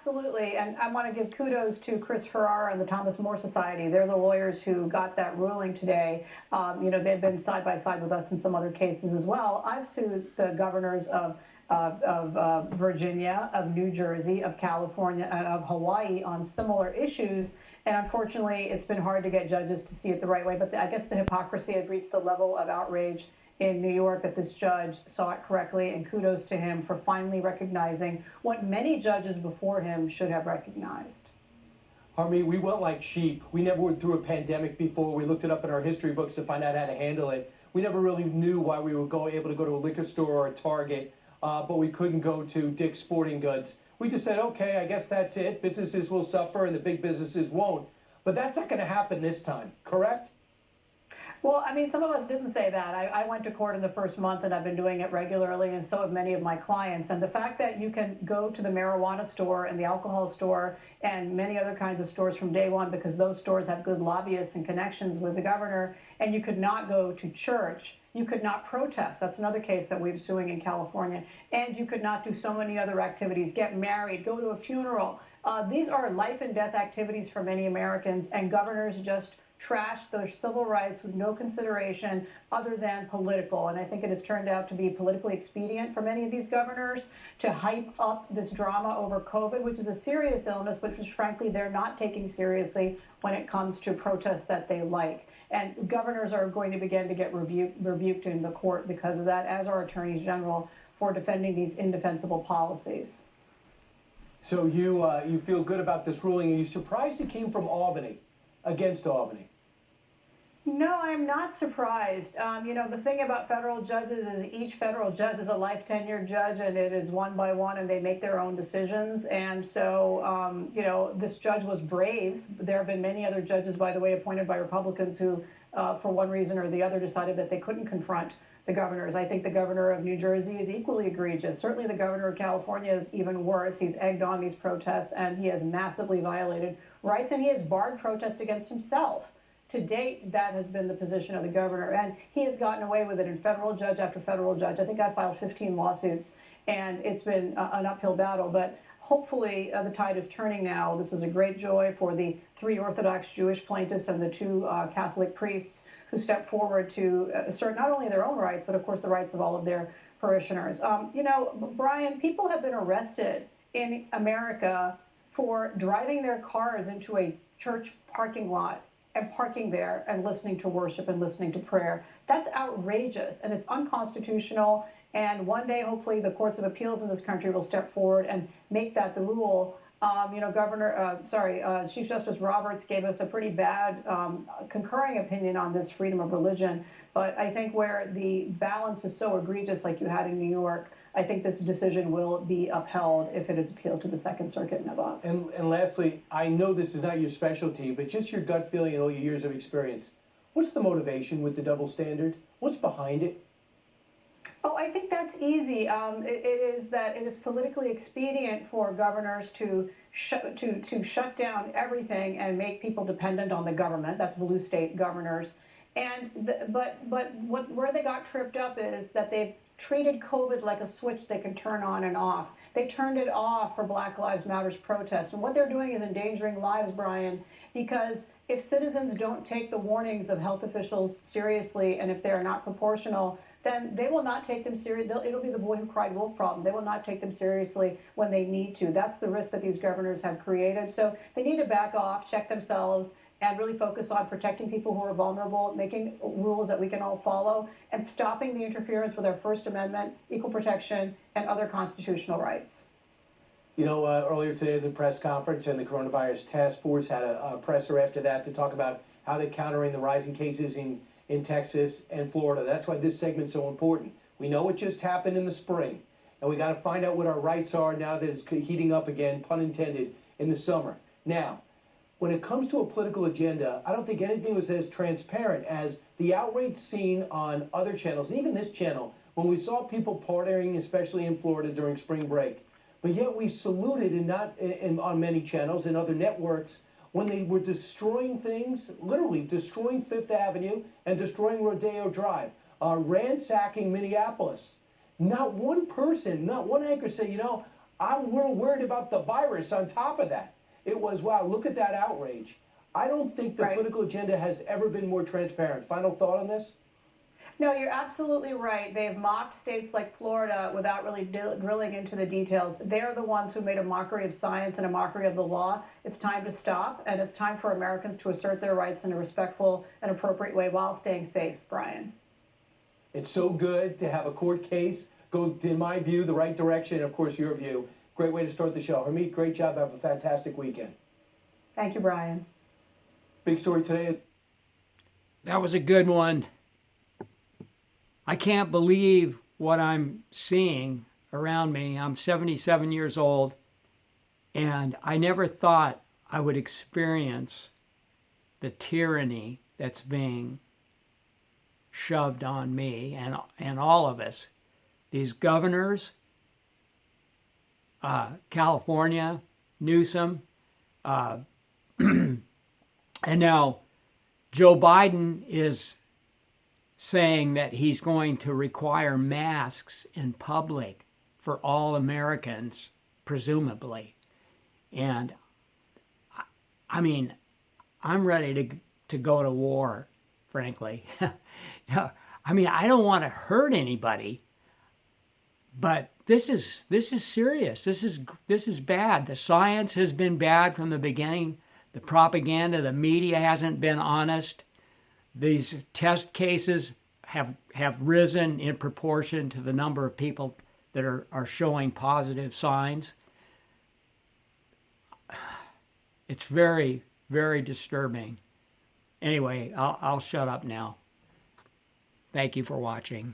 absolutely. And I want to give kudos to Chris Ferrara and the Thomas More Society. They're the lawyers who got that ruling today. They've been side by side with us in some other cases as well. I've sued the governors of Virginia, of New Jersey, of California, and of Hawaii on similar issues. And unfortunately, it's been hard to get judges to see it the right way. But I guess the hypocrisy had reached the level of outrage in New York that this judge saw it correctly, and kudos to him for finally recognizing what many judges before him should have recognized. Harmeet, we went like sheep. We never went through a pandemic before. We looked it up in our history books to find out how to handle it. We never really knew why we were able to go to a liquor store or a Target, but we couldn't go to Dick's Sporting Goods. We just said, okay, I guess that's it. Businesses will suffer and the big businesses won't. But that's not going to happen this time, correct? Well, I mean, some of us didn't say that. I went to court in the first month, and I've been doing it regularly, and so have many of my clients. And the fact that you can go to the marijuana store and the alcohol store and many other kinds of stores from day one, because those stores have good lobbyists and connections with the governor, and you could not go to church, you could not protest. That's another case that we're suing in California. And you could not do so many other activities, get married, go to a funeral. These are life and death activities for many Americans, and governors just trash those civil rights with no consideration other than political. And I think it has turned out to be politically expedient for many of these governors to hype up this drama over COVID, which is a serious illness, but which frankly they're not taking seriously when it comes to protests that they like. And governors are going to begin to get rebuked in the court because of that, as are attorneys general, for defending these indefensible policies. So you feel good about this ruling. Are you surprised it came from Albany, against Albany? No, I'm not surprised. The thing about federal judges is each federal judge is a life tenured judge, and it is one by one, and they make their own decisions. And so, this judge was brave. There have been many other judges, by the way, appointed by Republicans who, for one reason or the other, decided that they couldn't confront the governors. I think the governor of New Jersey is equally egregious. Certainly the governor of California is even worse. He's egged on these protests, and he has massively violated rights, and he has barred protest against himself. To date, that has been the position of the governor, and he has gotten away with it in federal judge after federal judge. I think I filed 15 lawsuits, and it's been an uphill battle, but hopefully the tide is turning now. This is a great joy for the 3 Orthodox Jewish plaintiffs and the 2 Catholic priests who stepped forward to assert not only their own rights, but of course the rights of all of their parishioners. Brian, people have been arrested in America for driving their cars into a church parking lot and parking there and listening to worship and listening to prayer. That's outrageous, and it's unconstitutional. And one day, hopefully, the courts of appeals in this country will step forward and make that the rule. Chief Justice Roberts gave us a pretty bad concurring opinion on this freedom of religion. But I think where the balance is so egregious, like you had in New York, I think this decision will be upheld if it is appealed to the Second Circuit and above. And lastly, I know this is not your specialty, but just your gut feeling and all your years of experience. What's the motivation with the double standard? What's behind it? Oh, I think that's easy. It is that it is politically expedient for governors to shut down everything and make people dependent on the government. That's blue state governors. But where they got tripped up is that they've treated COVID like a switch they can turn on and off. They turned it off for Black Lives Matter's protests. And what they're doing is endangering lives, Brian, because if citizens don't take the warnings of health officials seriously, and if they're not proportional, then they will not take them seriously. It'll be the boy who cried wolf problem. They will not take them seriously when they need to. That's the risk that these governors have created. So they need to back off, check themselves, and really focus on protecting people who are vulnerable, making rules that we can all follow, and stopping the interference with our First Amendment, equal protection, and other constitutional rights. Earlier today at the press conference, and the coronavirus task force had a presser after that to talk about how they're countering the rising cases in Texas and Florida. That's why this segment's so important. We know what just happened in the spring, and we got to find out what our rights are now that it's heating up again, pun intended, in the summer. Now, when it comes to a political agenda, I don't think anything was as transparent as the outrage seen on other channels, and even this channel, when we saw people partying, especially in Florida during spring break. But yet we saluted, on many channels and other networks, when they were destroying things, literally destroying Fifth Avenue and destroying Rodeo Drive, ransacking Minneapolis. Not one person, not one anchor said, I'm a little worried about the virus on top of that. It was, wow, look at that outrage. I don't think the Right. political agenda has ever been more transparent. Final thought on this? No, you're absolutely right. They've mocked states like Florida without really drilling into the details. They're the ones who made a mockery of science and a mockery of the law. It's time to stop, and it's time for Americans to assert their rights in a respectful and appropriate way while staying safe, Brian. It's so good to have a court case go, in my view, the right direction, and of course, your view. Great way to start the show. Harmeet, great job. Have a fantastic weekend. Thank you, Brian. Big story today. That was a good one. I can't believe what I'm seeing around me. I'm 77 years old, and I never thought I would experience the tyranny that's being shoved on me and all of us. These governors, California, Newsom, and now Joe Biden is saying that he's going to require masks in public for all Americans, presumably. And I mean, I'm ready to go to war, frankly. I mean, I don't want to hurt anybody, but this is serious. This is bad. The science has been bad from the beginning. The propaganda, the media hasn't been honest. These test cases have risen in proportion to the number of people that are showing positive signs. It's very, very disturbing. Anyway, I'll shut up now. Thank you for watching.